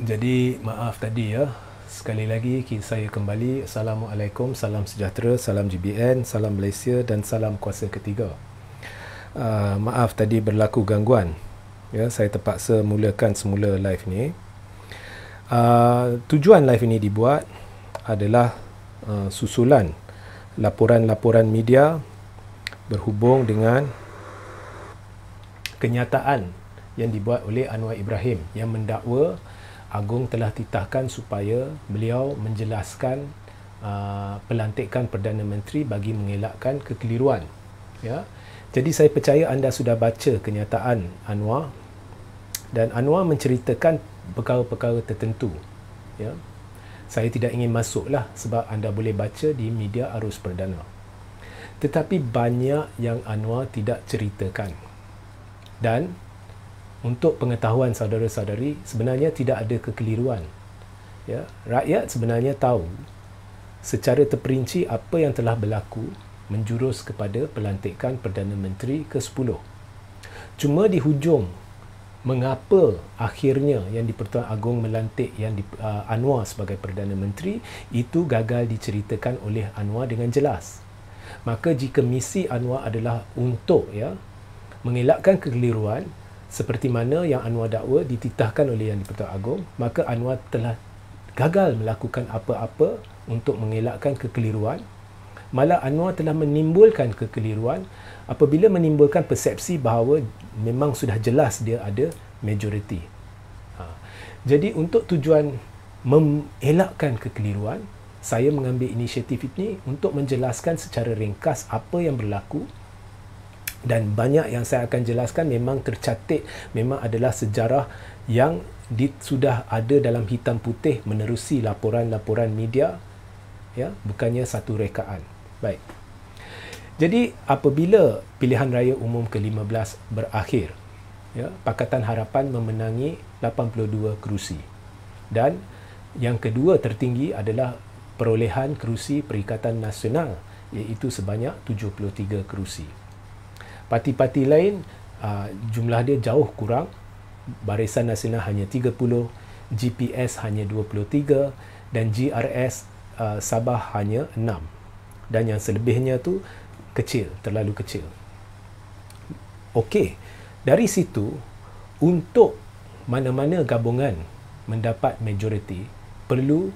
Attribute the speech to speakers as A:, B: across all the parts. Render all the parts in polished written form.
A: Jadi maaf tadi ya. Sekali lagi saya kembali. Assalamualaikum, salam sejahtera, salam GBN, salam Malaysia dan salam kuasa ketiga. Maaf tadi berlaku gangguan. Ya, saya terpaksa mulakan semula live ni. Tujuan live ini dibuat adalah susulan laporan-laporan media berhubung dengan kenyataan yang dibuat oleh Anwar Ibrahim yang mendakwa Agong telah titahkan supaya beliau menjelaskan pelantikan Perdana Menteri bagi mengelakkan kekeliruan. Ya. Jadi saya percaya anda sudah baca kenyataan Anwar dan Anwar menceritakan perkara-perkara tertentu. Ya. Saya tidak ingin masuklah sebab anda boleh baca di media arus perdana. Tetapi banyak yang Anwar tidak ceritakan. Dan untuk pengetahuan saudara-saudari, sebenarnya tidak ada kekeliruan. Ya, rakyat sebenarnya tahu secara terperinci apa yang telah berlaku menjurus kepada pelantikan Perdana Menteri ke-10. Cuma di hujung, mengapa akhirnya yang di-Pertuan Agong melantik Anwar sebagai Perdana Menteri, itu gagal diceritakan oleh Anwar dengan jelas. Maka jika misi Anwar adalah untuk mengelakkan kekeliruan, seperti mana yang Anwar dakwa dititahkan oleh Yang di-Pertuan Agong, maka Anwar telah gagal melakukan apa-apa untuk mengelakkan kekeliruan. Malah Anwar telah menimbulkan kekeliruan apabila menimbulkan persepsi bahawa memang sudah jelas dia ada majoriti. Jadi untuk tujuan mengelakkan kekeliruan, saya mengambil inisiatif ini untuk menjelaskan secara ringkas apa yang berlaku. Dan banyak yang saya akan jelaskan memang tercatat, memang adalah sejarah yang sudah ada dalam hitam putih menerusi laporan-laporan media, ya, bukannya satu rekaan. Baik. Jadi apabila pilihan raya umum ke-15 berakhir, ya, Pakatan Harapan memenangi 82 kerusi. Dan yang kedua tertinggi adalah perolehan kerusi Perikatan Nasional, iaitu sebanyak 73 kerusi. Parti-parti lain jumlah dia jauh kurang. Barisan Nasional hanya 30, GPS hanya 23 dan GRS Sabah hanya 6. Dan yang selebihnya tu kecil, terlalu kecil. Okey, dari situ untuk mana-mana gabungan mendapat majoriti, perlu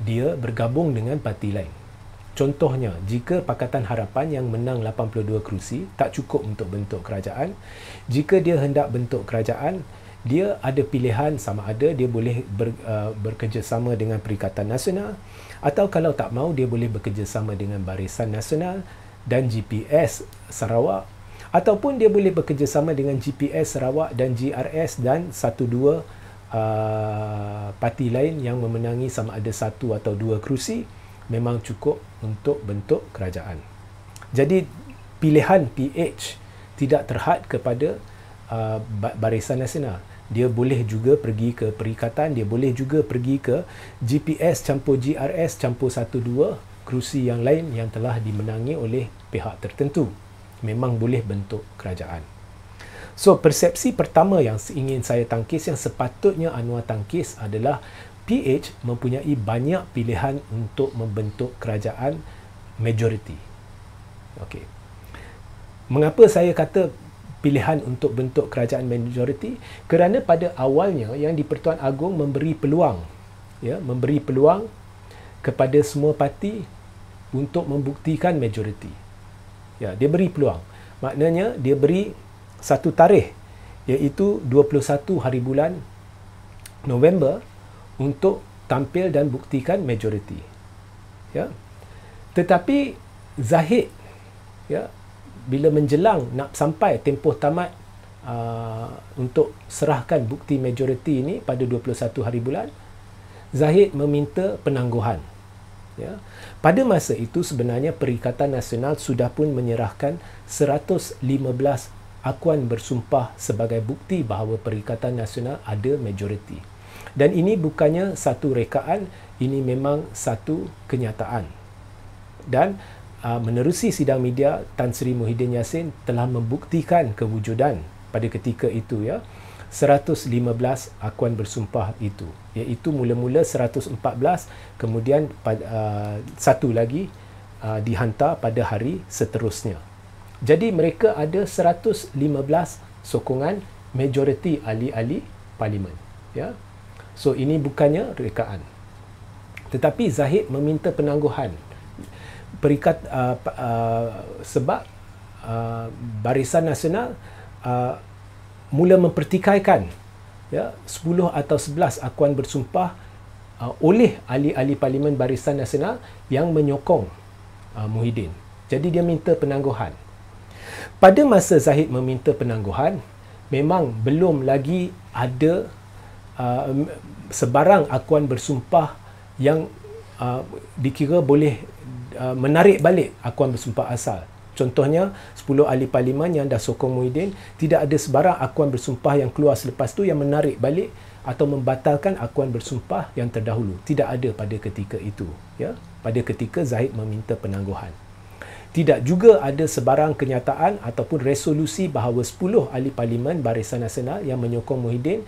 A: dia bergabung dengan parti lain. Contohnya, jika Pakatan Harapan yang menang 82 kerusi tak cukup untuk bentuk kerajaan, jika dia hendak bentuk kerajaan, dia ada pilihan sama ada dia boleh bekerjasama dengan Perikatan Nasional, atau kalau tak mau dia boleh bekerjasama dengan Barisan Nasional dan GPS Sarawak, ataupun dia boleh bekerjasama dengan GPS Sarawak dan GRS dan satu dua parti lain yang memenangi sama ada satu atau dua kerusi, memang cukup untuk bentuk kerajaan. Jadi pilihan PH tidak terhad kepada Barisan Nasional. Dia boleh juga pergi ke Perikatan, dia boleh juga pergi ke GPS campur GRS campur 1-2 kerusi yang lain yang telah dimenangi oleh pihak tertentu. Memang boleh bentuk kerajaan. So, persepsi pertama yang ingin saya tangkis, yang sepatutnya Anwar tangkis adalah PH mempunyai banyak pilihan untuk membentuk kerajaan majoriti. Okey. Mengapa saya kata pilihan untuk bentuk kerajaan majoriti? Kerana pada awalnya yang di-Pertuan Agong memberi peluang, memberi peluang kepada semua parti untuk membuktikan majoriti. Ya, dia beri peluang. Maknanya dia beri satu tarikh, iaitu 21 hari bulan November untuk tampil dan buktikan majoriti. Ya. Tetapi Zahid, ya, bila menjelang nak sampai tempoh tamat untuk serahkan bukti majoriti ini pada 21 hari bulan, Zahid meminta penangguhan. Ya. Pada masa itu sebenarnya Perikatan Nasional sudah pun menyerahkan 115 akuan bersumpah sebagai bukti bahawa Perikatan Nasional ada majoriti. Dan ini bukannya satu rekaan, ini memang satu kenyataan. Dan menerusi sidang media, Tan Sri Muhyiddin Yassin telah membuktikan kewujudan pada ketika itu, ya, 115 akuan bersumpah itu, iaitu mula-mula 114, kemudian satu lagi dihantar pada hari seterusnya. Jadi mereka ada 115 sokongan majoriti ahli-ahli parlimen, ya. So ini bukannya rekaan, tetapi Zahid meminta penangguhan sebab Barisan Nasional mula mempertikaikan, ya, 10 atau 11 akuan bersumpah oleh ahli-ahli parlimen Barisan Nasional yang menyokong Muhyiddin. Jadi dia minta penangguhan. Pada masa Zahid meminta penangguhan, memang belum lagi ada sebarang akuan bersumpah yang dikira boleh menarik balik akuan bersumpah asal. Contohnya, 10 ahli parlimen yang dah sokong Muhyiddin, tidak ada sebarang akuan bersumpah yang keluar selepas tu yang menarik balik atau membatalkan akuan bersumpah yang terdahulu. Tidak ada pada ketika itu, ya, pada ketika Zahid meminta penangguhan. Tidak juga ada sebarang kenyataan ataupun resolusi bahawa 10 ahli parlimen Barisan Nasional yang menyokong Muhyiddin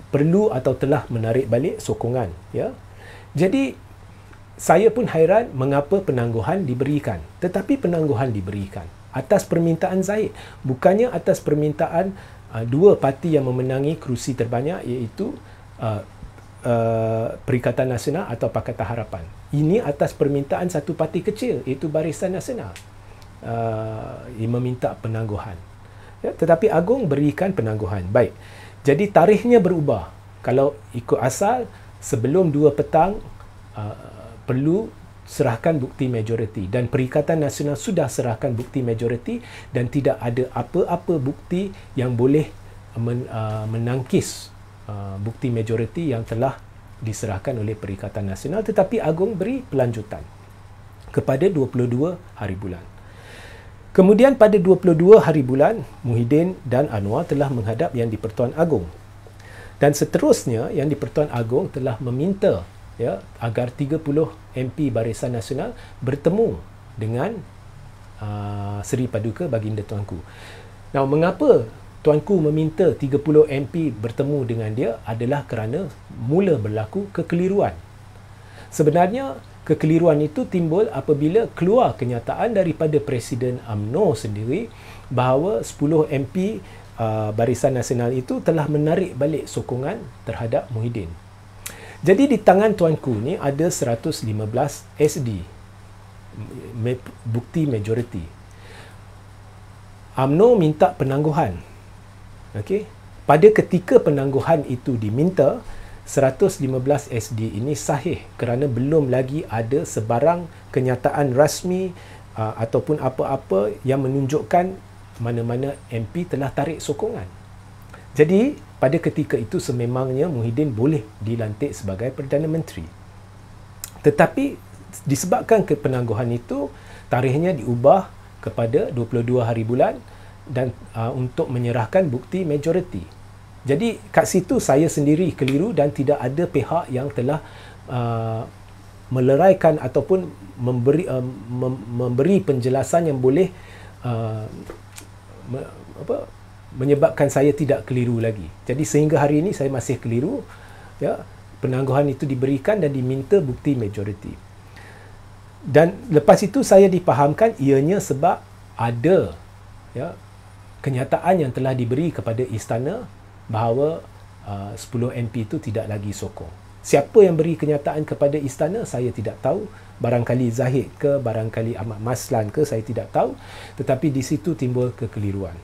A: perlu atau telah menarik balik sokongan, ya. Jadi saya pun hairan mengapa penangguhan diberikan. Tetapi penangguhan diberikan atas permintaan Zahid, bukannya atas permintaan dua parti yang memenangi kerusi terbanyak, iaitu Perikatan Nasional atau Pakatan Harapan. Ini atas permintaan satu parti kecil, iaitu Barisan Nasional, yang meminta penangguhan. Ya, tetapi Agong berikan penangguhan. Baik, jadi tarikhnya berubah. Kalau ikut asal, sebelum 2 petang perlu serahkan bukti majoriti, dan Perikatan Nasional sudah serahkan bukti majoriti dan tidak ada apa-apa bukti yang boleh menangkis bukti majoriti yang telah diserahkan oleh Perikatan Nasional. Tetapi Agong beri pelanjutan kepada 22 hari bulan. Kemudian pada 22 hari bulan, Muhyiddin dan Anwar telah menghadap Yang di-Pertuan Agong. Dan seterusnya, Yang di-Pertuan Agong telah meminta, ya, agar 30 MP Barisan Nasional bertemu dengan Seri Paduka Baginda Tuanku. Now, mengapa Tuanku meminta 30 MP bertemu dengan dia adalah kerana mula berlaku kekeliruan. Sebenarnya, kekeliruan itu timbul apabila keluar kenyataan daripada Presiden UMNO sendiri bahawa 10 MP Barisan Nasional itu telah menarik balik sokongan terhadap Muhyiddin. Jadi di tangan Tuanku ni ada 115 SD, bukti majoriti. UMNO minta penangguhan. Okey. Pada ketika penangguhan itu diminta, 115 SD ini sahih kerana belum lagi ada sebarang kenyataan rasmi ataupun apa-apa yang menunjukkan mana-mana MP telah tarik sokongan. Jadi, pada ketika itu sememangnya Muhyiddin boleh dilantik sebagai Perdana Menteri. Tetapi disebabkan penangguhan itu, tarikhnya diubah kepada 22 hari bulan dan untuk menyerahkan bukti majoriti. Jadi kat situ saya sendiri keliru dan tidak ada pihak yang telah meleraikan ataupun memberi penjelasan yang boleh menyebabkan saya tidak keliru lagi. Jadi sehingga hari ini saya masih keliru, ya. Penangguhan itu diberikan dan diminta bukti majoriti. Dan lepas itu saya dipahamkan ianya sebab ada, ya, kenyataan yang telah diberi kepada istana bahawa 10 MP itu tidak lagi sokong. Siapa yang beri kenyataan kepada istana saya tidak tahu. Barangkali Zahid ke, barangkali Ahmad Maslan ke, saya tidak tahu. Tetapi di situ timbul kekeliruan.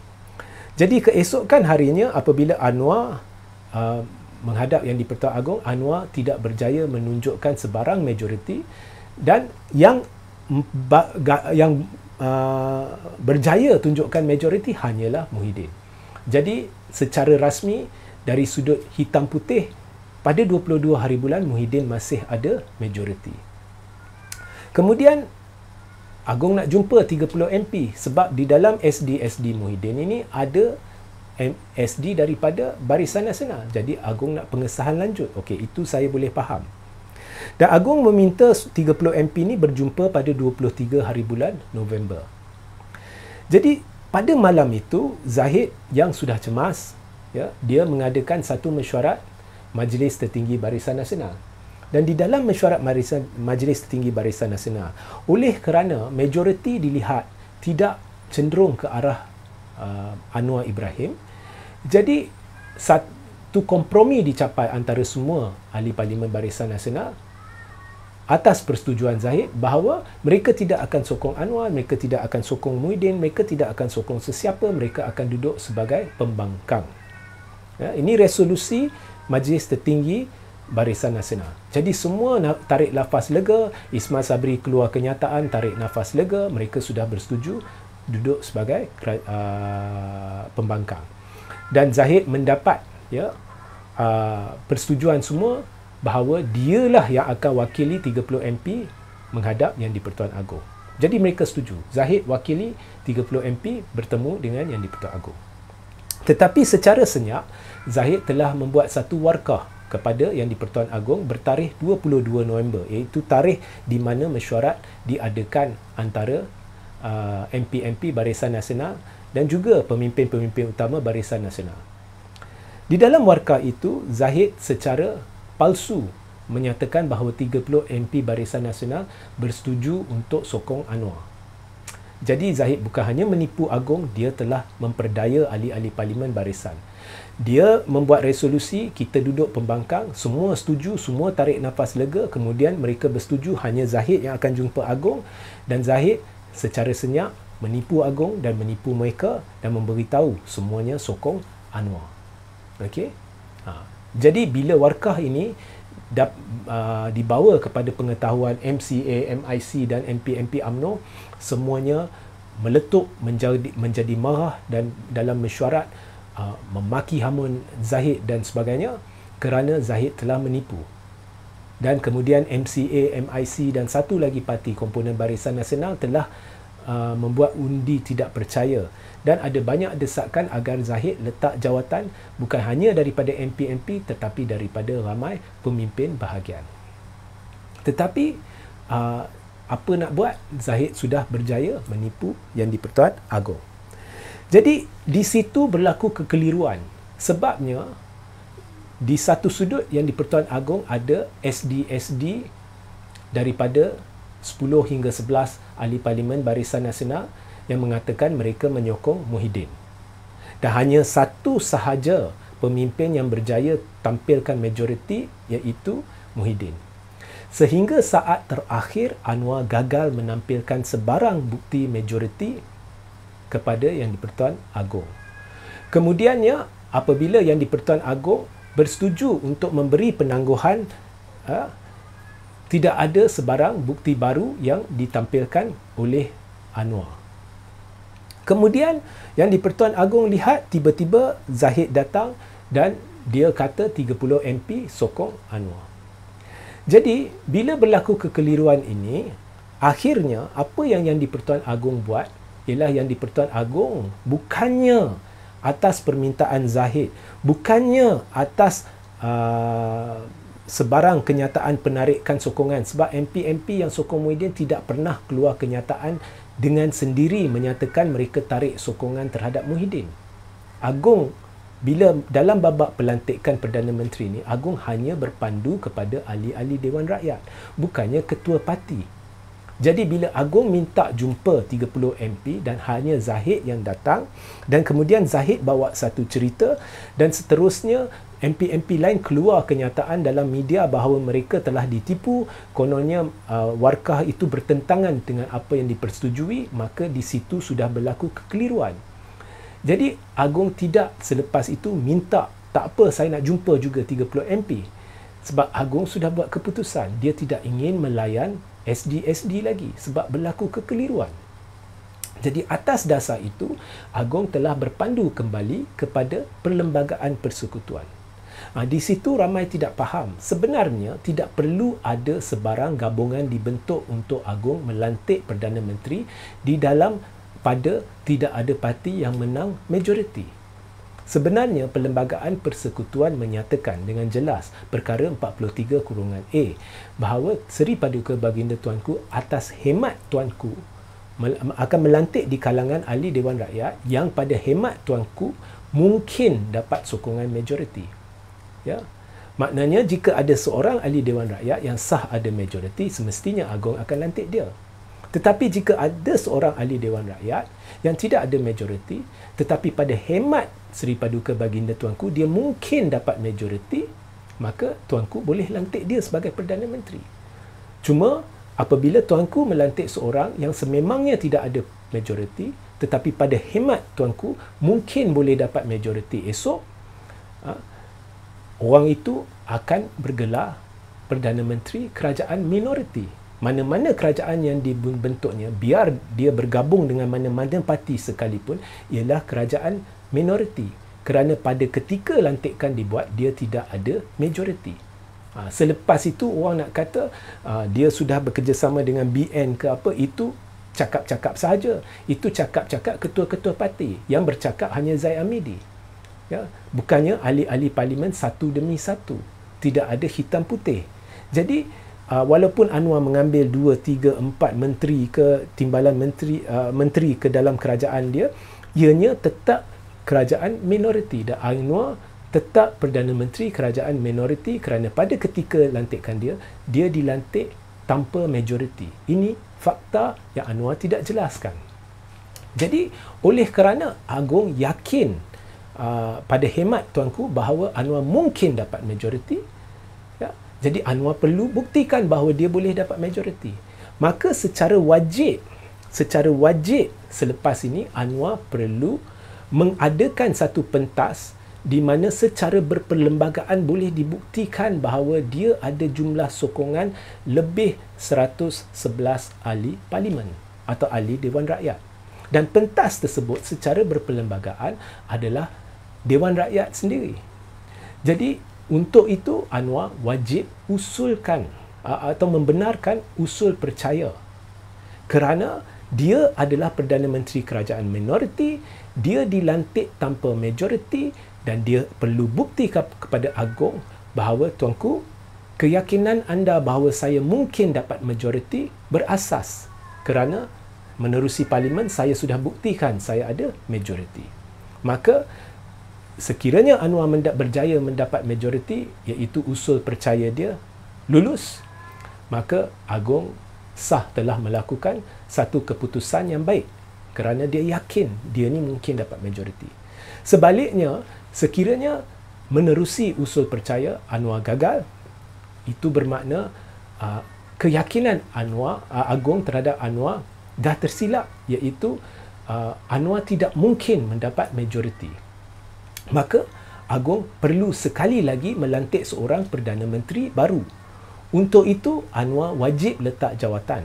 A: Jadi keesokan harinya apabila Anwar menghadap Yang di-Pertuan Agong, Anwar tidak berjaya menunjukkan sebarang majoriti dan yang berjaya tunjukkan majoriti hanyalah Muhyiddin. Jadi secara rasmi dari sudut hitam putih pada 22 hari bulan Muhyiddin masih ada majoriti. Kemudian Agong nak jumpa 30 MP sebab di dalam SD Muhyiddin ini ada SD daripada Barisan Nasional. Jadi Agong nak pengesahan lanjut. Okey, itu saya boleh faham. Dan Agong meminta 30 MP ni berjumpa pada 23 hari bulan November. Jadi pada malam itu Zahid yang sudah cemas, ya, dia mengadakan satu mesyuarat Majlis Tertinggi Barisan Nasional. Dan di dalam mesyuarat Majlis Tertinggi Barisan Nasional, oleh kerana majoriti dilihat tidak cenderung ke arah Anwar Ibrahim, jadi satu kompromi dicapai antara semua ahli Parlimen Barisan Nasional atas persetujuan Zahid bahawa mereka tidak akan sokong Anwar, mereka tidak akan sokong Muhyiddin, mereka tidak akan sokong sesiapa, mereka akan duduk sebagai pembangkang. Ya, ini resolusi Majlis Tertinggi Barisan Nasional. Jadi semua tarik nafas lega, Ismail Sabri keluar kenyataan, tarik nafas lega, mereka sudah bersetuju duduk sebagai pembangkang. Dan Zahid mendapat persetujuan semua bahawa dialah yang akan wakili 30 MP menghadap Yang di-Pertuan Agong. Jadi mereka setuju. Zahid wakili 30 MP bertemu dengan Yang di-Pertuan Agong. Tetapi secara senyap, Zahid telah membuat satu warkah kepada Yang di-Pertuan Agong bertarikh 22 November, iaitu tarikh di mana mesyuarat diadakan antara MP-MP Barisan Nasional dan juga pemimpin-pemimpin utama Barisan Nasional. Di dalam warkah itu, Zahid secara palsu menyatakan bahawa 30 MP Barisan Nasional bersetuju untuk sokong Anwar. Jadi Zahid bukan hanya menipu Agong, dia telah memperdaya ahli-ahli Parlimen Barisan. Dia membuat resolusi, kita duduk pembangkang, semua setuju, semua tarik nafas lega, kemudian mereka bersetuju hanya Zahid yang akan jumpa Agong, dan Zahid secara senyap menipu Agong dan menipu mereka dan memberitahu semuanya sokong Anwar. Okey? Jadi bila warkah ini dibawa kepada pengetahuan MCA, MIC dan MP-MP UMNO, semuanya meletup menjadi marah dan dalam mesyuarat memaki hamun Zahid dan sebagainya kerana Zahid telah menipu. Dan kemudian MCA, MIC dan satu lagi parti komponen Barisan Nasional telah membuat undi tidak percaya, dan ada banyak desakan agar Zahid letak jawatan bukan hanya daripada MP-MP tetapi daripada ramai pemimpin bahagian. Tetapi apa nak buat, Zahid sudah berjaya menipu Yang di-Pertuan Agong. Jadi di situ berlaku kekeliruan, sebabnya di satu sudut Yang di-Pertuan Agong ada SD-SD daripada 10 hingga 11 ahli Parlimen Barisan Nasional yang mengatakan mereka menyokong Muhyiddin. Dan hanya satu sahaja pemimpin yang berjaya tampilkan majoriti, iaitu Muhyiddin. Sehingga saat terakhir, Anwar gagal menampilkan sebarang bukti majoriti kepada Yang di-Pertuan Agong. Kemudiannya, apabila Yang di-Pertuan Agong bersetuju untuk memberi penangguhan, tidak ada sebarang bukti baru yang ditampilkan oleh Anwar. Kemudian Yang di-Pertuan Agong lihat tiba-tiba Zahid datang dan dia kata 30 MP sokong Anwar. Jadi bila berlaku kekeliruan ini, akhirnya apa yang Yang di-Pertuan Agong buat ialah Yang di-Pertuan Agong bukannya atas permintaan Zahid, bukannya atas sebarang kenyataan penarikan sokongan, sebab MP-MP yang sokong Muhyiddin tidak pernah keluar kenyataan dengan sendiri menyatakan mereka tarik sokongan terhadap Muhyiddin. Agong, bila dalam babak pelantikan Perdana Menteri ni, Agong hanya berpandu kepada ahli-ahli Dewan Rakyat, bukannya ketua parti. Jadi bila Agong minta jumpa 30 MP dan hanya Zahid yang datang, dan kemudian Zahid bawa satu cerita dan seterusnya MP-MP lain keluar kenyataan dalam media bahawa mereka telah ditipu, kononnya warkah itu bertentangan dengan apa yang dipersetujui, maka di situ sudah berlaku kekeliruan. Jadi Agong tidak selepas itu minta, tak apa saya nak jumpa juga 30 MP. Sebab Agong sudah buat keputusan, dia tidak ingin melayan SD-SD lagi sebab berlaku kekeliruan. Jadi atas dasar itu, Agong telah berpandu kembali kepada Perlembagaan Persekutuan. Di situ ramai tidak faham. Sebenarnya tidak perlu ada sebarang gabungan dibentuk untuk Agong melantik Perdana Menteri di dalam pada tidak ada parti yang menang majoriti. Sebenarnya Perlembagaan Persekutuan menyatakan dengan jelas perkara 43(a) bahawa Seri Paduka Baginda Tuanku atas hemat Tuanku akan melantik di kalangan ahli Dewan Rakyat yang pada hemat Tuanku mungkin dapat sokongan majoriti. Ya. Maknanya jika ada seorang ahli Dewan Rakyat yang sah ada majoriti, semestinya Agong akan lantik dia. Tetapi jika ada seorang ahli Dewan Rakyat yang tidak ada majoriti, tetapi pada hemat Seri Paduka Baginda Tuanku dia mungkin dapat majoriti, maka Tuanku boleh lantik dia sebagai Perdana Menteri. Cuma apabila Tuanku melantik seorang yang sememangnya tidak ada majoriti, tetapi pada hemat Tuanku mungkin boleh dapat majoriti esok, orang itu akan bergelar Perdana Menteri Kerajaan Minoriti. Mana-mana kerajaan yang dibentuknya, biar dia bergabung dengan mana-mana parti sekalipun, ialah kerajaan minoriti. Kerana pada ketika lantikan dibuat, dia tidak ada majoriti. Selepas itu, orang nak kata dia sudah bekerjasama dengan BN ke apa, itu cakap-cakap sahaja. Itu cakap-cakap ketua-ketua parti. Yang bercakap hanya Zaid Amidi. Ya, bukannya ahli-ahli parlimen satu demi satu. Tidak ada hitam putih. Jadi, walaupun Anwar mengambil 2, 3, 4 menteri ke timbalan menteri ke dalam kerajaan dia, ianya tetap kerajaan minoriti, dan Anwar tetap Perdana Menteri kerajaan minoriti kerana pada ketika lantikan dia dilantik tanpa majoriti. Ini fakta yang Anwar tidak jelaskan. Jadi, oleh kerana Agong yakin pada hemat Tuanku bahawa Anwar mungkin dapat majoriti, ya, jadi Anwar perlu buktikan bahawa dia boleh dapat majoriti. Maka secara wajib selepas ini Anwar perlu mengadakan satu pentas di mana secara berperlembagaan boleh dibuktikan bahawa dia ada jumlah sokongan lebih 111 ahli parlimen atau ahli Dewan Rakyat. Dan pentas tersebut secara berperlembagaan adalah Dewan Rakyat sendiri. Jadi untuk itu Anwar wajib usulkan atau membenarkan usul percaya. Kerana dia adalah Perdana Menteri Kerajaan Minoriti, dia dilantik tanpa majoriti, dan dia perlu bukti kepada Agong bahawa Tuanku, keyakinan anda bahawa saya mungkin dapat majoriti berasas kerana menerusi parlimen saya sudah buktikan saya ada majoriti. Maka sekiranya Anwar berjaya mendapat majoriti, iaitu usul percaya dia lulus, maka Agong sah telah melakukan satu keputusan yang baik kerana dia yakin dia ni mungkin dapat majoriti. Sebaliknya, sekiranya menerusi usul percaya Anwar gagal, itu bermakna keyakinan Agong terhadap Anwar dah tersilap, iaitu Anwar tidak mungkin mendapat majoriti. Maka Agong perlu sekali lagi melantik seorang Perdana Menteri baru. Untuk itu Anwar wajib letak jawatan.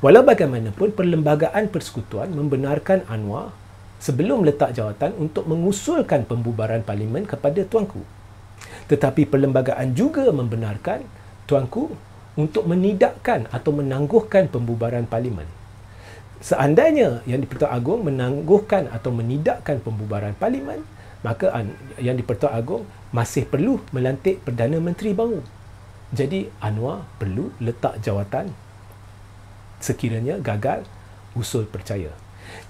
A: Walau bagaimanapun, Perlembagaan Persekutuan membenarkan Anwar sebelum letak jawatan untuk mengusulkan pembubaran parlimen kepada Tuanku. Tetapi perlembagaan juga membenarkan Tuanku untuk menidakkan atau menangguhkan pembubaran parlimen. Seandainya Yang di-Pertuan Agong menangguhkan atau menidakkan pembubaran parlimen, maka Yang di-Pertuan Agong masih perlu melantik Perdana Menteri baru. Jadi Anwar perlu letak jawatan sekiranya gagal usul percaya.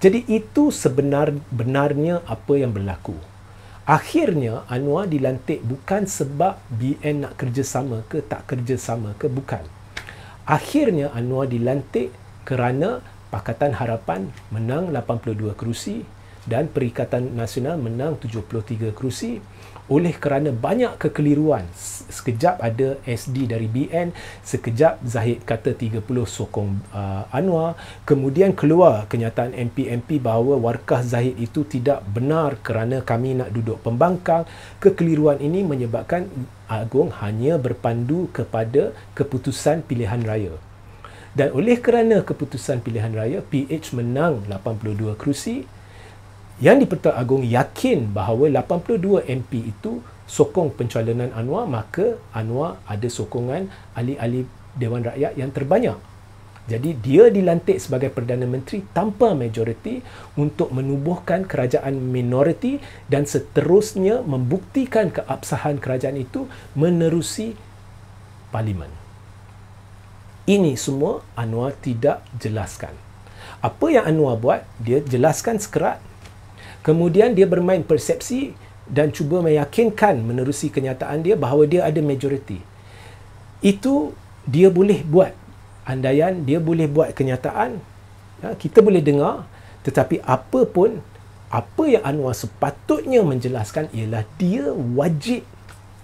A: Jadi itu sebenarnya apa yang berlaku. Akhirnya Anwar dilantik bukan sebab BN nak kerjasama ke tak kerjasama ke, bukan. Akhirnya Anwar dilantik kerana Pakatan Harapan menang 82 kerusi dan Perikatan Nasional menang 73 kerusi. Oleh kerana banyak kekeliruan, sekejap ada SD dari BN, sekejap Zahid kata 30 sokong Anwar, kemudian keluar kenyataan MP-MP bahawa warkah Zahid itu tidak benar kerana kami nak duduk pembangkang. Kekeliruan ini menyebabkan Agong hanya berpandu kepada keputusan pilihan raya. Dan oleh kerana keputusan pilihan raya, PH menang 82 kerusi, Yang di-Pertuan Agong yakin bahawa 82 MP itu sokong pencalonan Anwar, maka Anwar ada sokongan ahli-ahli Dewan Rakyat yang terbanyak. Jadi dia dilantik sebagai Perdana Menteri tanpa majoriti untuk menubuhkan kerajaan minoriti dan seterusnya membuktikan keabsahan kerajaan itu menerusi parlimen. Ini semua Anwar tidak jelaskan. Apa yang Anwar buat, dia jelaskan sekerat. Kemudian dia bermain persepsi dan cuba meyakinkan menerusi kenyataan dia bahawa dia ada majoriti. Itu dia boleh buat andaian, dia boleh buat kenyataan, kita boleh dengar, tetapi apa pun, apa yang Anwar sepatutnya menjelaskan ialah dia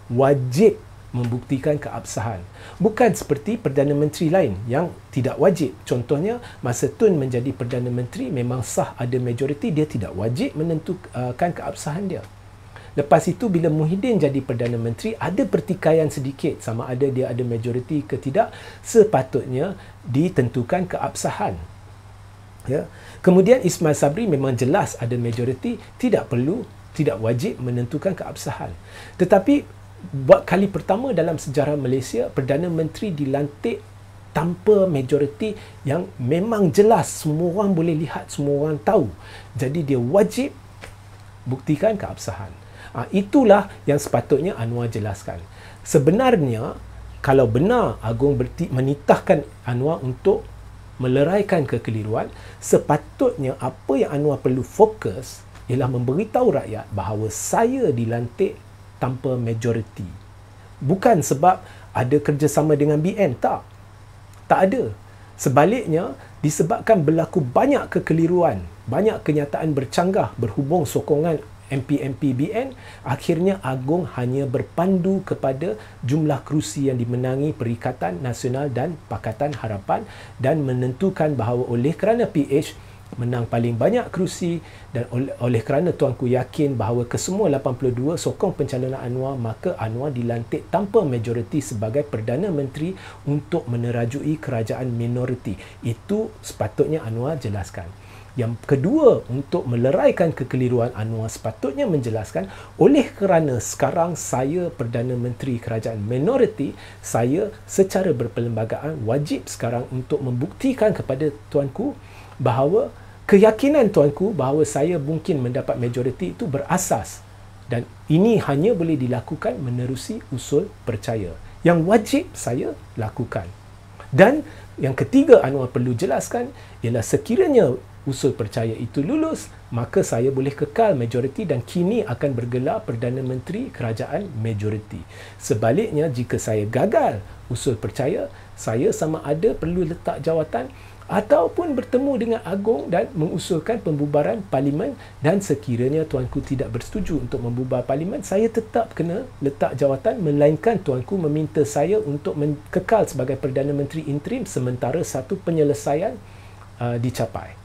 A: wajib membuktikan keabsahan. Bukan seperti Perdana Menteri lain yang tidak wajib. Contohnya, masa Tun menjadi Perdana Menteri memang sah ada majoriti, dia tidak wajib menentukan keabsahan dia. Lepas itu, bila Muhyiddin jadi Perdana Menteri, ada pertikaian sedikit sama ada dia ada majoriti ke tidak, sepatutnya ditentukan keabsahan. Ya. Kemudian Ismail Sabri memang jelas ada majoriti, tidak wajib menentukan keabsahan. Tetapi buat kali pertama dalam sejarah Malaysia, Perdana Menteri dilantik tanpa majoriti yang memang jelas, semua orang boleh lihat, semua orang tahu. Jadi dia wajib buktikan keabsahan. Itulah yang sepatutnya Anwar jelaskan. Sebenarnya, kalau benar Agong menitahkan Anwar untuk meleraikan kekeliruan, sepatutnya apa yang Anwar perlu fokus ialah memberitahu rakyat bahawa saya dilantik tanpa majoriti. Bukan sebab ada kerjasama dengan BN, tak ada. Sebaliknya, disebabkan berlaku banyak kekeliruan, banyak kenyataan bercanggah berhubung sokongan MP-MP BN, akhirnya Agong hanya berpandu kepada jumlah kerusi yang dimenangi Perikatan Nasional dan Pakatan Harapan dan menentukan bahawa oleh kerana PH menang paling banyak kerusi dan oleh kerana tuanku yakin bahawa kesemua 82 sokong pencalonan Anwar, maka Anwar dilantik tanpa majoriti sebagai Perdana Menteri untuk menerajui kerajaan minoriti. Itu sepatutnya Anwar jelaskan. Yang kedua, untuk meleraikan kekeliruan, Anwar sepatutnya menjelaskan, oleh kerana sekarang saya Perdana Menteri kerajaan minoriti, saya secara berperlembagaan wajib sekarang untuk membuktikan kepada tuanku bahawa keyakinan tuanku bahawa saya mungkin mendapat majoriti itu berasas, dan ini hanya boleh dilakukan menerusi usul percaya yang wajib saya lakukan. Dan yang ketiga Anwar perlu jelaskan ialah sekiranya usul percaya itu lulus, maka saya boleh kekal majoriti dan kini akan bergelar Perdana Menteri kerajaan majoriti. Sebaliknya, jika saya gagal usul percaya, saya sama ada perlu letak jawatan ataupun bertemu dengan Agong dan mengusulkan pembubaran parlimen, dan sekiranya tuanku tidak bersetuju untuk membubar parlimen, saya tetap kena letak jawatan, melainkan tuanku meminta saya untuk kekal sebagai Perdana Menteri interim sementara satu penyelesaian dicapai.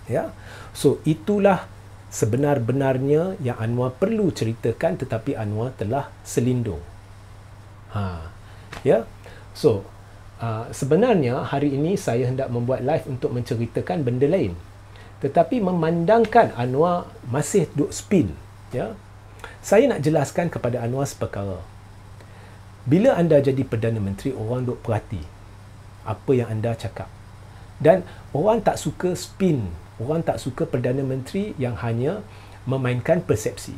A: Ya. So itulah sebenar-benarnya yang Anwar perlu ceritakan, tetapi Anwar telah selindung. Ya. So sebenarnya hari ini saya hendak membuat live untuk menceritakan benda lain, tetapi memandangkan Anwar masih duk spin, ya, saya nak jelaskan kepada Anwar seperkara. Bila anda jadi Perdana Menteri, orang duk perhati apa yang anda cakap, dan orang tak suka spin, orang tak suka Perdana Menteri yang hanya memainkan persepsi.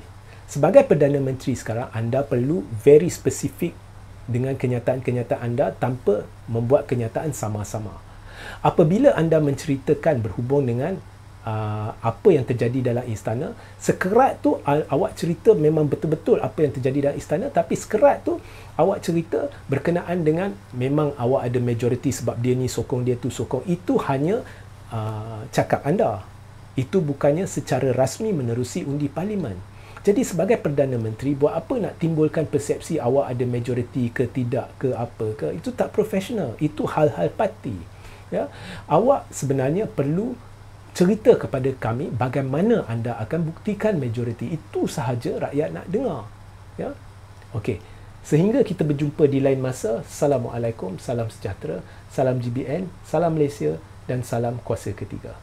A: Sebagai Perdana Menteri sekarang, anda perlu very specific dengan kenyataan-kenyataan anda tanpa membuat kenyataan sama-sama. Apabila anda menceritakan berhubung dengan apa yang terjadi dalam istana, sekerat tu awak cerita memang betul-betul apa yang terjadi dalam istana, tapi sekerat tu awak cerita berkenaan dengan memang awak ada majoriti sebab dia ni sokong, dia tu sokong. Itu hanya cakap anda. Itu bukannya secara rasmi menerusi undi parlimen. Jadi sebagai Perdana Menteri, buat apa nak timbulkan persepsi awak ada majoriti ke tidak ke apa ke? Itu tak profesional. Itu hal-hal parti. Ya? Awak sebenarnya perlu cerita kepada kami bagaimana anda akan buktikan majoriti. Itu sahaja rakyat nak dengar. Ya? Okey. Sehingga kita berjumpa di lain masa. Assalamualaikum, salam sejahtera, salam GBN, salam Malaysia dan salam kuasa ketiga.